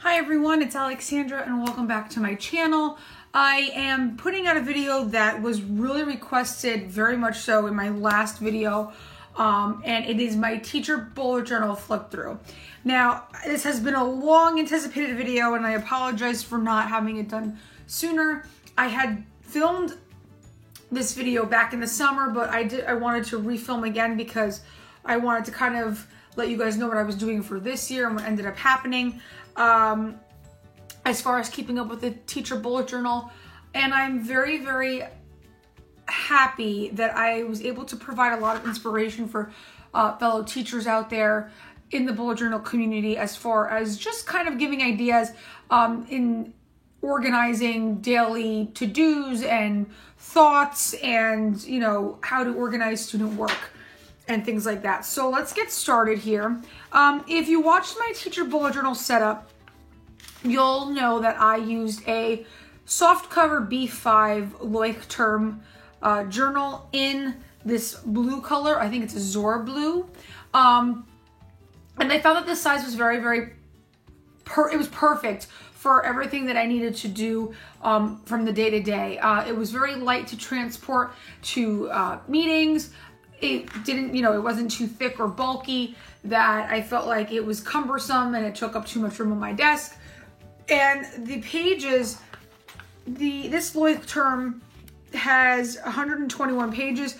Hi everyone, it's Alexandra and welcome back to my channel. I am putting out a video that was really requested, very much so, in my last video, and it is my teacher bullet journal flip through. Now, this has been a long anticipated video and I apologize for not having it done sooner. I had filmed this video back in the summer, but I wanted to refilm again because I wanted to kind of let you guys know what I was doing for this year and what ended up happening as far as keeping up with the teacher bullet journal. And I'm very, very happy that I was able to provide a lot of inspiration for fellow teachers out there in the bullet journal community, as far as just kind of giving ideas in organizing daily to-dos and thoughts, and how to organize student work and things like that. So let's get started here. If you watched my teacher bullet journal setup, you'll know that I used a softcover B5 Leuchtturm journal in this blue color. I think it's a Zora blue. And I found that this size was it was perfect for everything that I needed to do from the day to day. It was very light to transport to meetings. It didn't, it wasn't too thick or bulky that I felt like it was cumbersome and it took up too much room on my desk. And the pages, this Leuchtturm has 121 pages.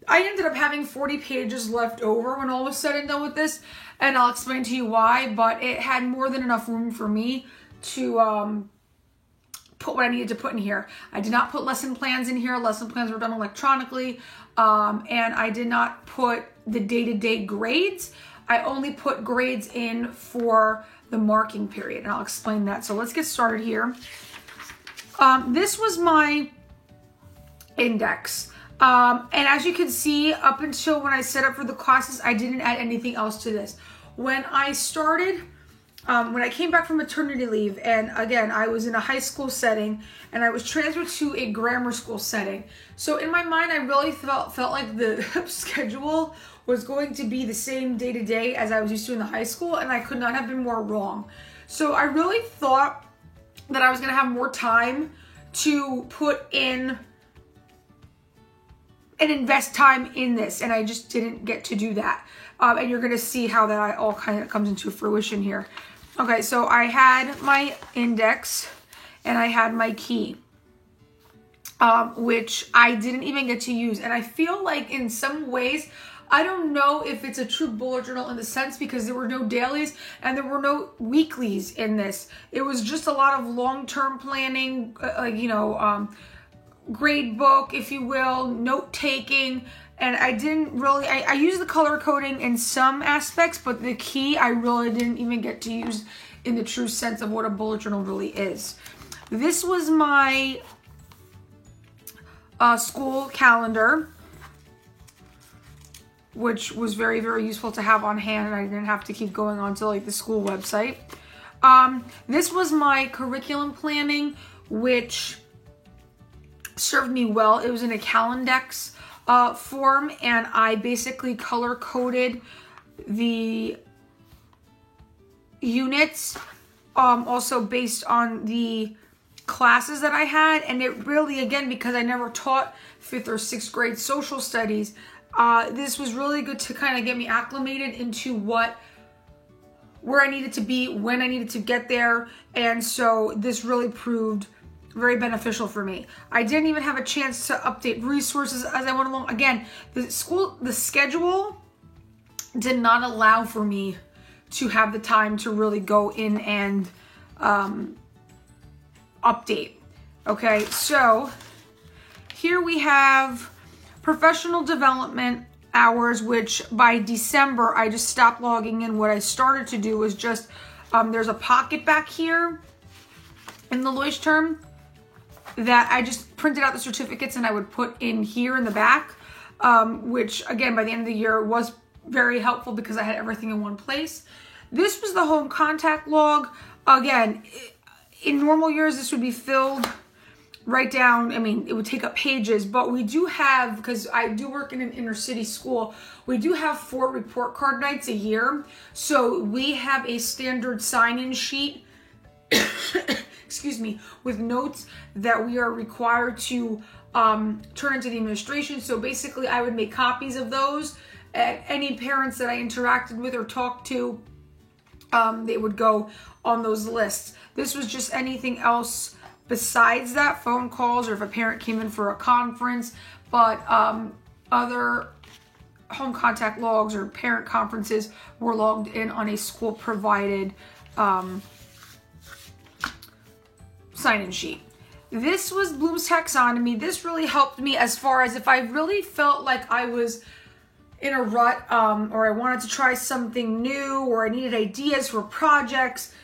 I ended up having 40 pages left over when all was said and done with this, and I'll explain to you why, but it had more than enough room for me to put what I needed to put in here. I did not put lesson plans in here. Lesson plans were done electronically, and I did not put the day-to-day grades. I only put grades in for the marking period, and I'll explain that. So let's get started here. This was my index. And as you can see, up until when I set up for the classes, I didn't add anything else to this. When I started, when I came back from maternity leave, and again, I was in a high school setting and I was transferred to a grammar school setting. So in my mind, I really felt like the schedule was going to be the same day to day as I was used to in the high school, and I could not have been more wrong. So I really thought that I was gonna have more time to put in and invest time in this, and I just didn't get to do that. And you're gonna see how that all kind of comes into fruition here. Okay, so I had my index and I had my key, which I didn't even get to use. And I feel like in some ways, I don't know if it's a true bullet journal in the sense, because there were no dailies and there were no weeklies in this. It was just a lot of long-term planning, grade book, if you will, note-taking. And I didn't really, I used the color coding in some aspects, but the key I really didn't even get to use in the true sense of what a bullet journal really is. This was my school calendar, which was very, very useful to have on hand, and I didn't have to keep going on to like the school website. This was my curriculum planning, which served me well. It was in a Calendex form, and I basically color coded the units, also based on the classes that I had. And it really, again, because I never taught 5th or 6th grade social studies, this was really good to kind of get me acclimated into where I needed to be, when I needed to get there. And so this really proved very beneficial for me. I didn't even have a chance to update resources as I went along. Again, the schedule did not allow for me to have the time to really go in and update. Okay, so here we have professional development hours, which by December, I just stopped logging in. What I started to do was just, there's a pocket back here in the Leuchtturm that I just printed out the certificates and I would put in here in the back, which again, by the end of the year was very helpful because I had everything in one place. This was the home contact log. Again, in normal years, this would be filled right down. I mean, it would take up pages, but we do have, because I do work in an inner city school, we do have 4 report card nights a year. So we have a standard sign-in sheet excuse me, with notes that we are required to turn into the administration. So basically I would make copies of those. Any parents that I interacted with or talked to, they would go on those lists. This was just anything else besides that, phone calls, or if a parent came in for a conference, but other home contact logs or parent conferences were logged in on a school provided sign-in sheet. This was Bloom's Taxonomy. This really helped me as far as if I really felt like I was in a rut, or I wanted to try something new, or I needed ideas for projects.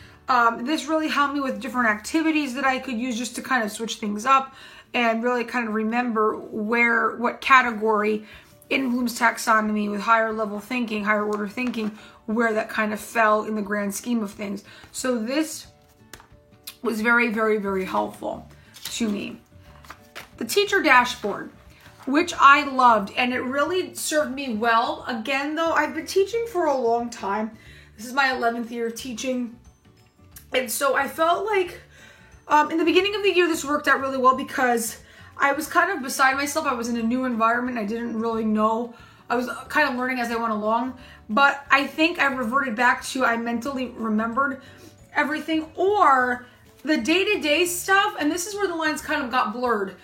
This really helped me with different activities that I could use just to kind of switch things up and really kind of remember what category in Bloom's Taxonomy with higher level thinking, higher order thinking, where that kind of fell in the grand scheme of things. So this was very, very, very helpful to me. The teacher dashboard, which I loved, and it really served me well. Again, though, I've been teaching for a long time. This is my 11th year of teaching. And so I felt like in the beginning of the year, this worked out really well because I was kind of beside myself. I was in a new environment. I didn't really know. I was kind of learning as I went along. But I think I reverted back to I mentally remembered everything, or the day-to-day stuff, and this is where the lines kind of got blurred,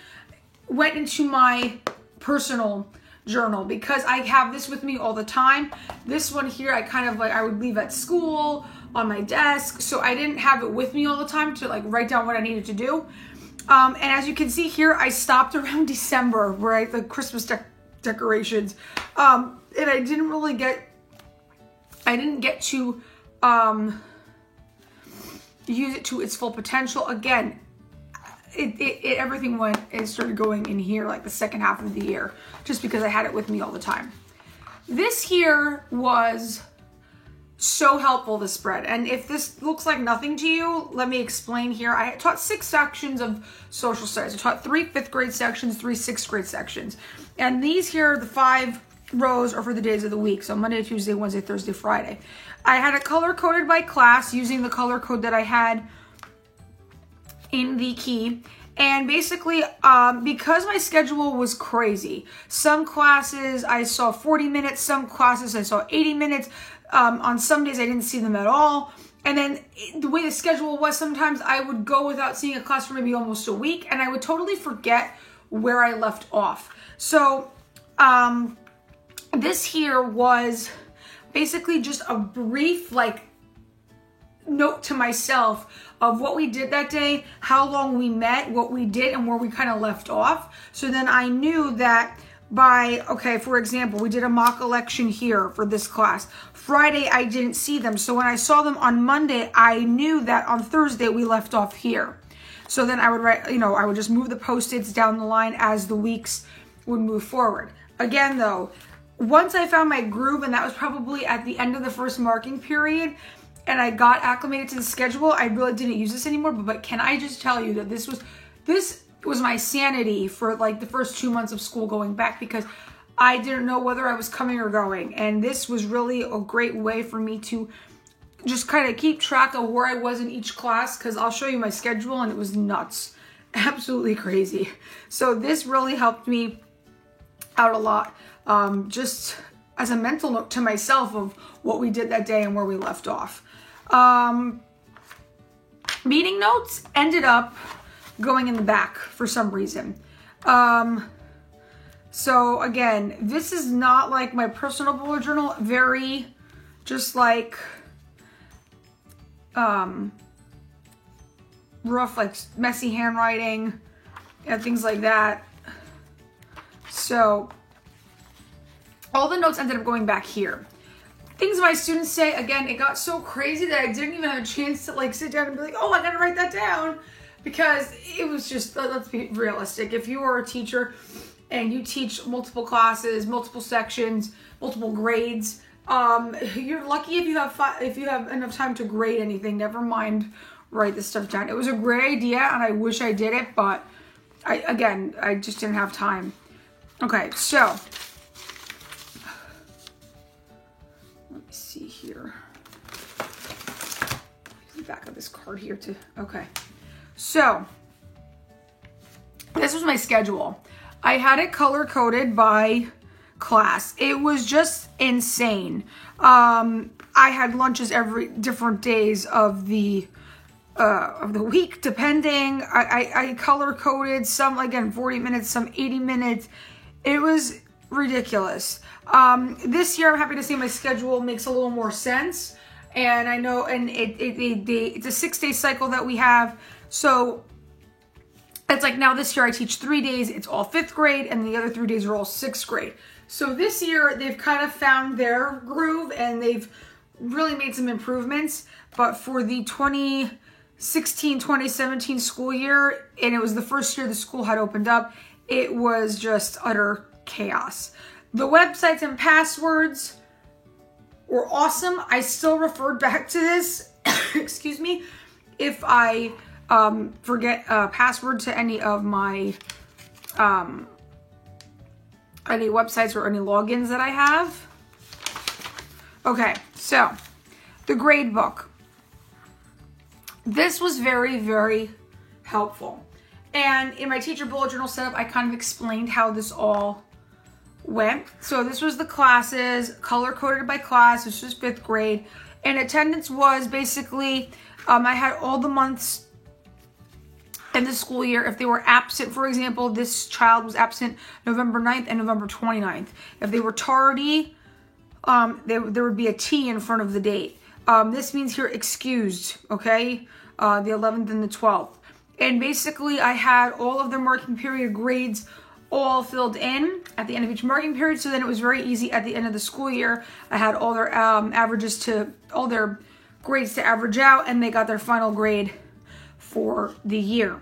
went into my personal journal because I have this with me all the time. This one here, I would leave at school on my desk, so I didn't have it with me all the time to like write down what I needed to do. And as you can see here, I stopped around December where the Christmas decorations, and I didn't get to use it to its full potential. Again, everything started going in here like the second half of the year, just because I had it with me all the time. This here was so helpful, this spread. And if this looks like nothing to you, let me explain here. I taught 6 sections of social studies. I taught 3 5th grade sections, 3 6th grade sections. And these here, the 5 rows are for the days of the week. So Monday, Tuesday, Wednesday, Thursday, Friday. I had it color coded by class using the color code that I had in the key. And basically, because my schedule was crazy, some classes I saw 40 minutes, some classes I saw 80 minutes. On some days I didn't see them at all. And then the way the schedule was, sometimes I would go without seeing a class for maybe almost a week, and I would totally forget where I left off. So this here was basically just a brief note to myself of what we did that day, how long we met, what we did, and where we kind of left off. So then I knew that for example, we did a mock election here for this class. Friday, I didn't see them. So when I saw them on Monday, I knew that on Thursday we left off here. So then I would write, I would just move the Post-its down the line as the weeks would move forward. Again, though, once I found my groove, and that was probably at the end of the first marking period, and I got acclimated to the schedule, I really didn't use this anymore. But can I just tell you that this was my sanity for the first 2 months of school going back, because I didn't know whether I was coming or going. And this was really a great way for me to just kind of keep track of where I was in each class, because I'll show you my schedule and it was nuts. Absolutely crazy. So this really helped me out a lot, just as a mental note to myself of what we did that day and where we left off. Meeting notes ended up going in the back for some reason. So again, this is not like my personal bullet journal, very just rough, messy handwriting and things like that. So all the notes ended up going back here. Things my students say, again, it got so crazy that I didn't even have a chance to sit down and be like, oh, I gotta write that down. Because it was just, let's be realistic. If you are a teacher and you teach multiple classes, multiple sections, multiple grades, you're lucky if you have enough time to grade anything. Never mind write this stuff down. It was a great idea, and I wish I did it, but I just didn't have time. Okay, so let me see here. back of this card here too. Okay. So this was my schedule. I had it color coded by class. It was just insane. I had lunches every different days of the week, depending. I color coded some, again, 40 minutes, some 80 minutes. It was ridiculous. This year, I'm happy to say my schedule makes a little more sense. And I know, and it's a 6-day cycle that we have. So it's like now this year I teach 3 days, it's all 5th grade, and the other 3 days are all 6th grade. So this year they've kind of found their groove and they've really made some improvements. But for the 2016-2017 school year, and it was the first year the school had opened up, it was just utter chaos. The websites and passwords were awesome. I still referred back to this, excuse me, if I forget a password to any of my any websites or any logins that I have. Okay, so the grade book. This was very, very helpful. And in my teacher bullet journal setup, I kind of explained how this all went. So this was the classes, color coded by class. This was 5th grade. And attendance was basically, I had all the months in the school year. If they were absent, for example, this child was absent November 9th and November 29th. If they were tardy, there would be a T in front of the date. This means here excused, okay? The 11th and the 12th. And basically I had all of their marking period grades all filled in at the end of each marking period. So then it was very easy at the end of the school year. I had all their averages to, all their grades to average out, and they got their final grade for the year.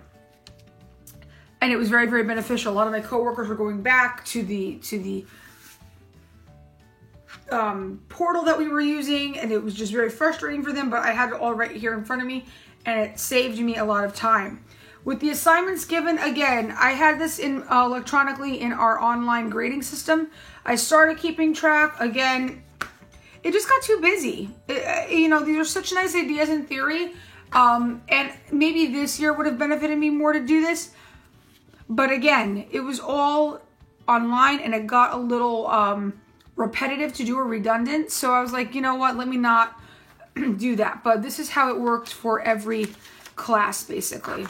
And it was very, very beneficial. A lot of my coworkers were going back to the portal that we were using, and it was just very frustrating for them, but I had it all right here in front of me, and it saved me a lot of time. With the assignments given, again, I had this in electronically in our online grading system. I started keeping track. Again, it just got too busy. You know, these are such nice ideas in theory, and maybe this year would have benefited me more to do this. But again, it was all online, and it got a little repetitive to do or redundant. So I was like, you know what, let me not do that. But this is how it worked for every class, basically.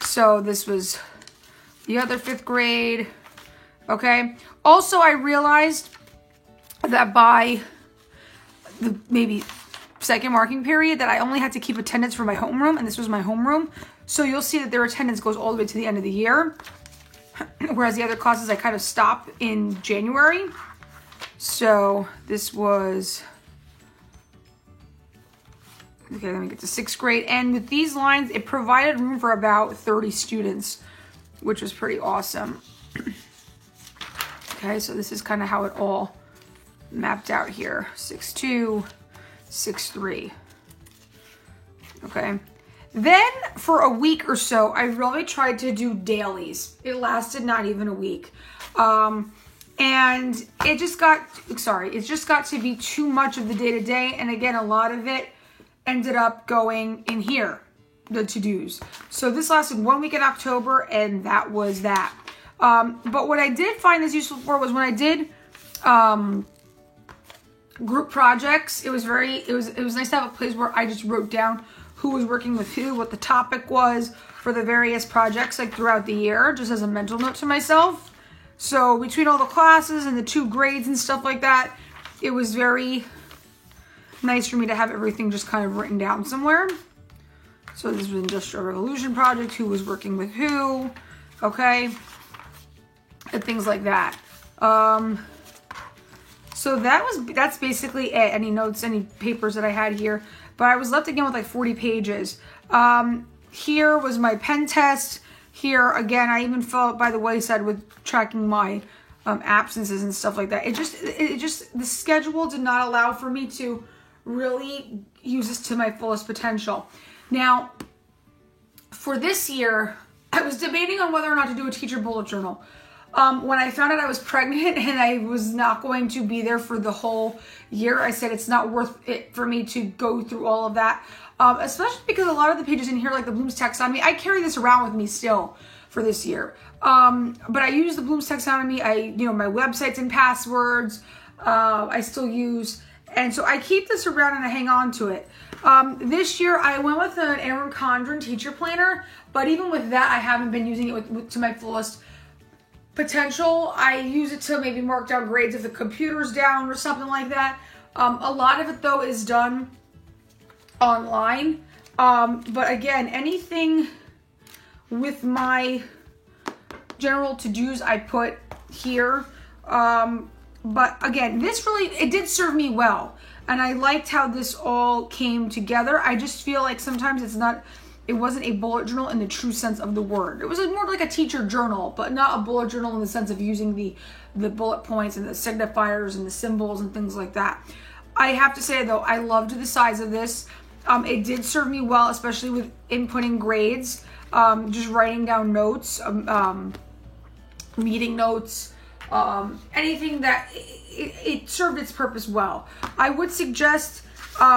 So this was the other 5th grade. Okay. Also, I realized that by the maybe 2nd marking period that I only had to keep attendance for my homeroom, and this was my homeroom. So you'll see that their attendance goes all the way to the end of the year. Whereas the other classes I kind of stop in January. So this was, okay, let me get to 6th grade. And with these lines, it provided room for about 30 students, which was pretty awesome. Okay, so this is kind of how it all mapped out here. 6-2, 6-3. Okay. Then for a week or so, I really tried to do dailies. It lasted not even a week. And it just got to be too much of the day-to-day. And again, a lot of it ended up going in here, the to-dos. So this lasted 1 week in October, and that was that. But what I did find this useful for was when I did group projects. It was nice to have a place where I just wrote down who was working with who, what the topic was for the various projects like throughout the year, just as a mental note to myself. So between all the classes and the 2 grades and stuff like that, it was very nice for me to have everything just kind of written down somewhere. So this was Industrial Revolution project, who was working with who, okay, and things like that. So that's basically it. Any notes, any papers that I had here. But I was left again with like 40 pages. Here was my pen test. Here, again, I even fell by the wayside with tracking my absences and stuff like that. It just, the schedule did not allow for me to really use this to my fullest potential. Now, for this year, I was debating on whether or not to do a teacher bullet journal. When I found out I was pregnant and I was not going to be there for the whole year, I said it's not worth it for me to go through all of that. especially because a lot of the pages in here, like the Bloom's Taxonomy, I carry this around with me still for this year. But I use the Bloom's Taxonomy. My websites and passwords, I still use. And so I keep this around and I hang on to it. This year I went with an Erin Condren teacher planner, but even with that, I haven't been using it to my fullest potential. I use it to maybe mark down grades if the computer's down or something like that. A lot of it though is done online. But again, anything with my general to-dos I put here. But again, this really, it did serve me well. And I liked how this all came together. I just feel like sometimes it wasn't a bullet journal in the true sense of the word. It was more like a teacher journal, but not a bullet journal in the sense of using the bullet points and the signifiers and the symbols and things like that. I have to say though, I loved the size of this. It did serve me well, especially with inputting grades, just writing down notes, meeting notes, anything that it served its purpose well. I would suggest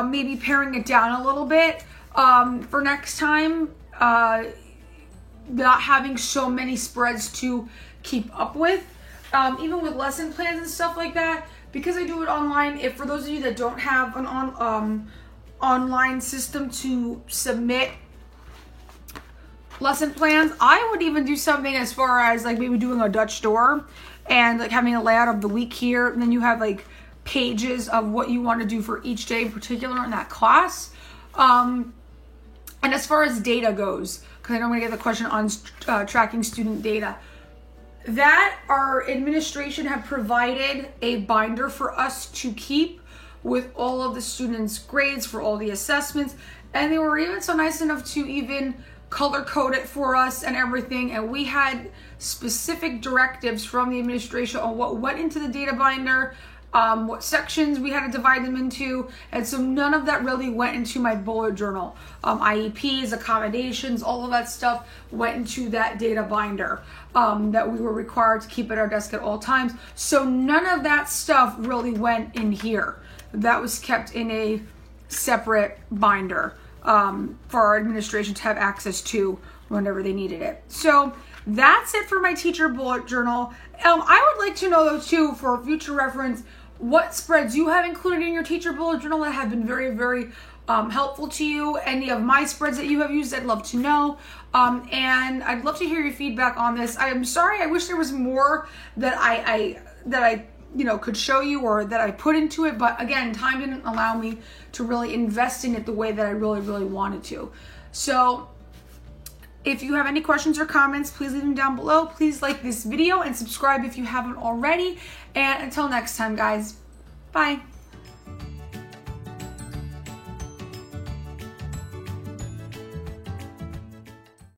maybe paring it down a little bit for next time, not having so many spreads to keep up with, even with lesson plans and stuff like that. Because I do it online, if for those of you that don't have an online system to submit lesson plans, I would even do something as far as like maybe doing a Dutch door and like having a layout of the week here, and then you have like pages of what you want to do for each day in particular in that class. And as far as data goes, because I know I'm going to get the question on tracking student data, that our administration had provided a binder for us to keep with all of the students' grades for all the assessments, and they were even so nice enough to even color code it for us and everything, and we had specific directives from the administration on what went into the data binder, what sections we had to divide them into, and so none of that really went into my bullet journal. IEPs, accommodations, all of that stuff went into that data binder that we were required to keep at our desk at all times. So none of that stuff really went in here. That was kept in a separate binder for our administration to have access to whenever they needed it. So that's it for my teacher bullet journal. I would like to know though too, for future reference, what spreads you have included in your teacher bullet journal that have been very, very helpful to you. Any of my spreads that you have used, I'd love to know. And I'd love to hear your feedback on this. I am sorry, I wish there was more that I could show you or that I put into it, but again, time didn't allow me to really invest in it the way that I really, really wanted to. So if you have any questions or comments, please leave them down below. Please like this video and subscribe if you haven't already. And until next time, guys, bye.